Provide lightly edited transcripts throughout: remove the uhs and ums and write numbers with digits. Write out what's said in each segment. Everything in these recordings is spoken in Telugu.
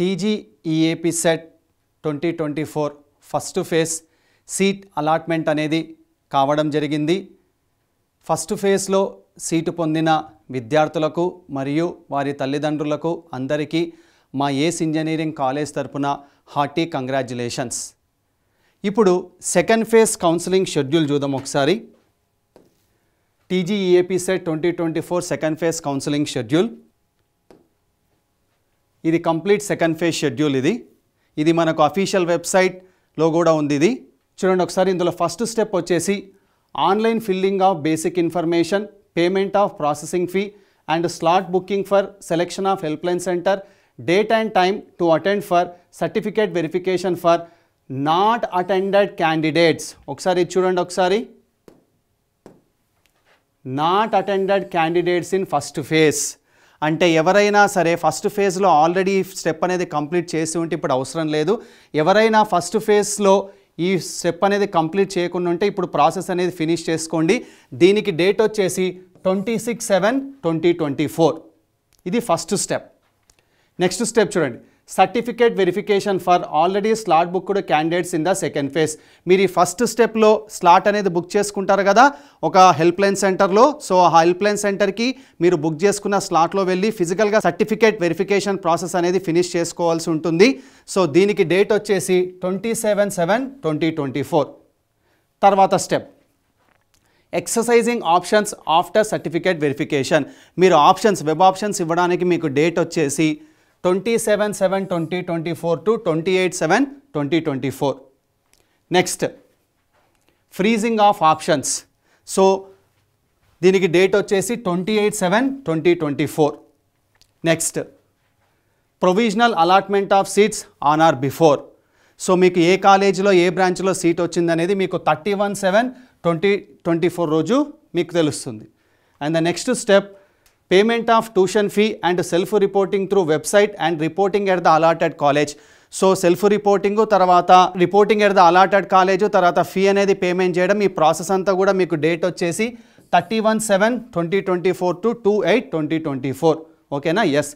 TGEAP set 2024 first phase seat allotment అనేది కావడం జరిగింది. ఫస్ట్ ఫేజ్లో సీటు పొందిన విద్యార్థులకు మరియు వారి తల్లిదండ్రులకు అందరికీ మా ఏస్ ఇంజనీరింగ్ కాలేజ్ తరపున హార్టీ కంగ్రాచ్యులేషన్స్. ఇప్పుడు సెకండ్ ఫేజ్ కౌన్సిలింగ్ షెడ్యూల్ చూద్దాం ఒకసారి. TGEAP set 2024 second phase counselling schedule. ఇది కంప్లీట్ సెకండ్ ఫేజ్ షెడ్యూల్. ఇది మనకు అఫీషియల్ వెబ్సైట్లో కూడా ఉంది. ఇది చూడండి ఒకసారి. ఇందులో ఫస్ట్ స్టెప్ వచ్చేసి online filling of basic information, payment of processing fee and slot booking for selection of help line centre, date and time to attend for certificate verification for not attended candidates. ఒకసారి చూడండి ఒకసారి. Not attended candidates in first phase అంటే ఎవరైనా సరే ఫస్ట్ ఫేజ్లో ఆల్రెడీ స్టెప్ అనేది కంప్లీట్ చేసి ఉంటే ఇప్పుడు అవసరం లేదు. ఎవరైనా ఫస్ట్ ఫేజ్లో ఈ స్టెప్ అనేది కంప్లీట్ చేయకుండా ఉంటే ఇప్పుడు ప్రాసెస్ అనేది ఫినిష్ చేసుకోండి. దీనికి డేట్ వచ్చేసి 26/7/2024. ఇది ఫస్ట్ స్టెప్. నెక్స్ట్ స్టెప్ చూడండి. Certificate verification for already slot booked candidates in the second phase. మీరు ఈ ఫస్ట్ స్టెప్లో స్లాట్ అనేది బుక్ చేసుకుంటారు కదా ఒక హెల్ప్ లైన్ సెంటర్లో. సో ఆ హెల్ప్ లైన్ సెంటర్కి మీరు బుక్ చేసుకున్న స్లాట్లో వెళ్ళి ఫిజికల్గా సర్టిఫికేట్ వెరిఫికేషన్ ప్రాసెస్ అనేది ఫినిష్ చేసుకోవాల్సి ఉంటుంది. సో దీనికి డేట్ వచ్చేసి 27/7/2024. తర్వాత step exercising options after certificate verification. మీరు ఆప్షన్స్ వెబ్ ఆప్షన్స్ ఇవ్వడానికి మీకు డేట్ వచ్చేసి 27/7/2024 to 28/7/2024. Next freezing of options. So దీనికి డేట్ వచ్చేసి 28/7/2024. Next provisional allotment of seats on are before. So మీకు ఏ కాలేజీలో ఏ బ్రాంచ్లో సీట్ వచ్చిందనేది మీకు 31/7/2024 రోజు మీకు తెలుస్తుంది. And the next step payment of tuition fee and self reporting through website and reporting at the allotted college. So self reporting తర్వాత reporting at the allotted college తర్వాత ఫీ అనేది పేమెంట్ చేయడం. ఈ ప్రాసెస్ అంతా కూడా మీకు డేట్ వచ్చేసి 31/7/2024 to 2/8/2024. ఓకేనా? Yes.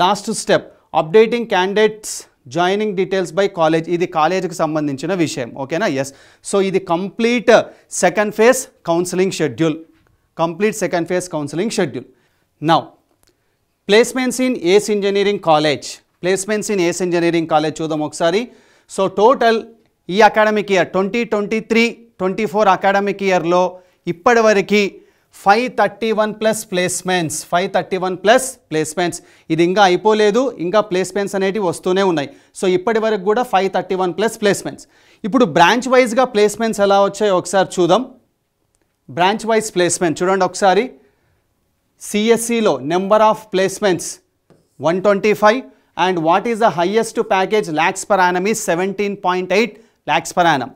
Last step updating candidates joining details by college. ఇది కాలేజీకి సంబంధించిన విషయం. ఓకేనా? ఎస్. సో ఇది complete second phase counselling schedule. Complete second phase counselling schedule. Now, placements in ACE Engineering College. Placements in ACE Engineering College చూద్దాం ఒకసారి. సో టోటల్ ఈ అకాడమిక్ ఇయర్ 2023-24 అకాడమిక్ ఇయర్లో ఇప్పటివరకు 531+ ప్లేస్మెంట్స్. 531+ ప్లేస్మెంట్స్. ఇది ఇంకా అయిపోలేదు, ఇంకా ప్లేస్మెంట్స్ అనేటివి వస్తూనే ఉన్నాయి. సో ఇప్పటి వరకు కూడా 531+ ప్లేస్మెంట్స్. ఇప్పుడు బ్రాంచ్ వైజ్గా ప్లేస్మెంట్స్ ఎలా వచ్చాయో ఒకసారి చూద్దాం. బ్రాంచ్ వైజ్ ప్లేస్మెంట్ చూడండి ఒకసారి. CSCలో number of placements 125 and what is the highest package lakhs per annum is 17.8 lakhs per annum.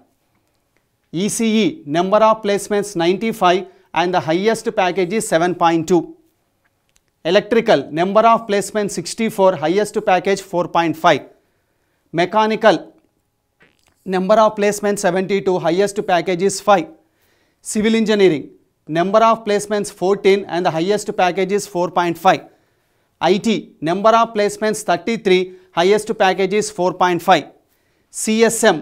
ECE number of placements 95 and the highest package is 7.2. Electrical number of placements 64, highest package 4.5. Mechanical number of placements 72, highest package is 5. Civil engineering number of placements 14 and the highest package is 4.5. IT number of placements 33, highest package is 4.5. CSM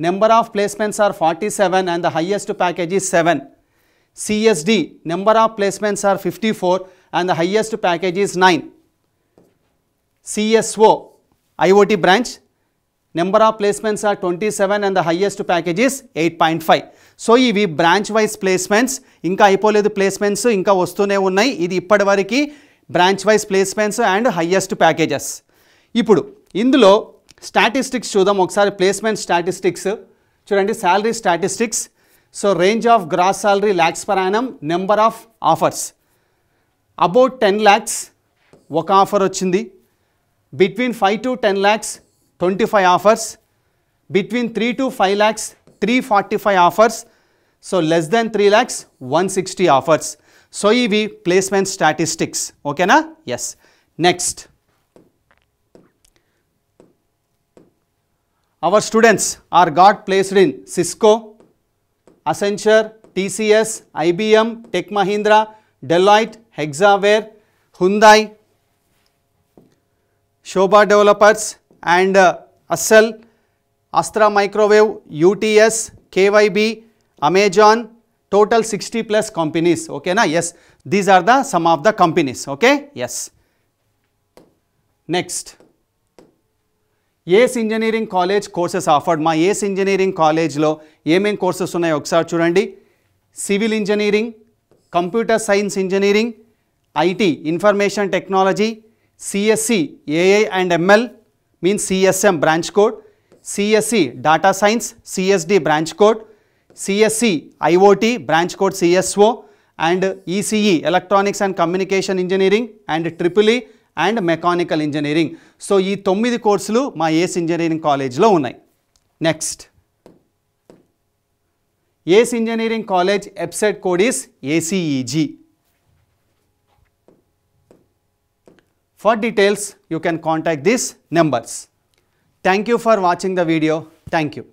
number of placements are 47 and the highest package is 7. CSD number of placements are 54 and the highest package is 9. CSO IoT branch number of placements are 27 and the highest package is 8.5. So ఇవి బ్రాంచ్ వైజ్ ప్లేస్మెంట్స్. ఇంకా అయిపోలేదు ప్లేస్మెంట్స్, ఇంకా వస్తూనే ఉన్నాయి. ఇది ఇప్పటివరకు branch wise placements and highest packages. ఇప్పుడు ఇందులో స్టాటిస్టిక్స్ చూద్దాం ఒకసారి. ప్లేస్మెంట్ స్టాటిస్టిక్స్ చూడండి. Salary statistics. So range of gross salary lakhs per annum, number of offers about 10 lakhs ఒక ఆఫర్ వచ్చింది. Between 5 to 10 lakhs 25 offers. Between 3 to 5 lakhs 345 offers. So less than 3 lakhs 160 offers. So ఇవి ప్లేస్మెంట్ స్టాటిస్టిక్స్. ఓకేనా? Yes. Next our students are got placed in Cisco, Accenture, TCS, IBM, Tech Mahindra, Deloitte, Hexaware, Hyundai, Shobha Developers, and Assel, Astra Microwave, UTS, KYB, Amazon, total 60 plus companies. Okay na? Yes, these are the some of the companies. Okay, yes. Next, ACE engineering college courses offered. మా ఏస్ ఇంజనీరింగ్ కాలేజ్లో ఏమేం కోర్సెస్ ఉన్నాయో ఒకసారి చూడండి. Civil engineering, computer science engineering, IT information technology, CSC AI and ML means CSM branch code, CSC data science CSD branch code, CSC IOT branch code CSO, and ECE electronics and communication engineering, and triple E and mechanical engineering. So ఈ 9 కోర్సులు మా ఏస్ ఇంజనీరింగ్ కాలేజ్లో ఉన్నాయి. Next, ACE engineering college website code is ACEG. For details, you can contact these numbers. Thank you for watching the video. Thank you.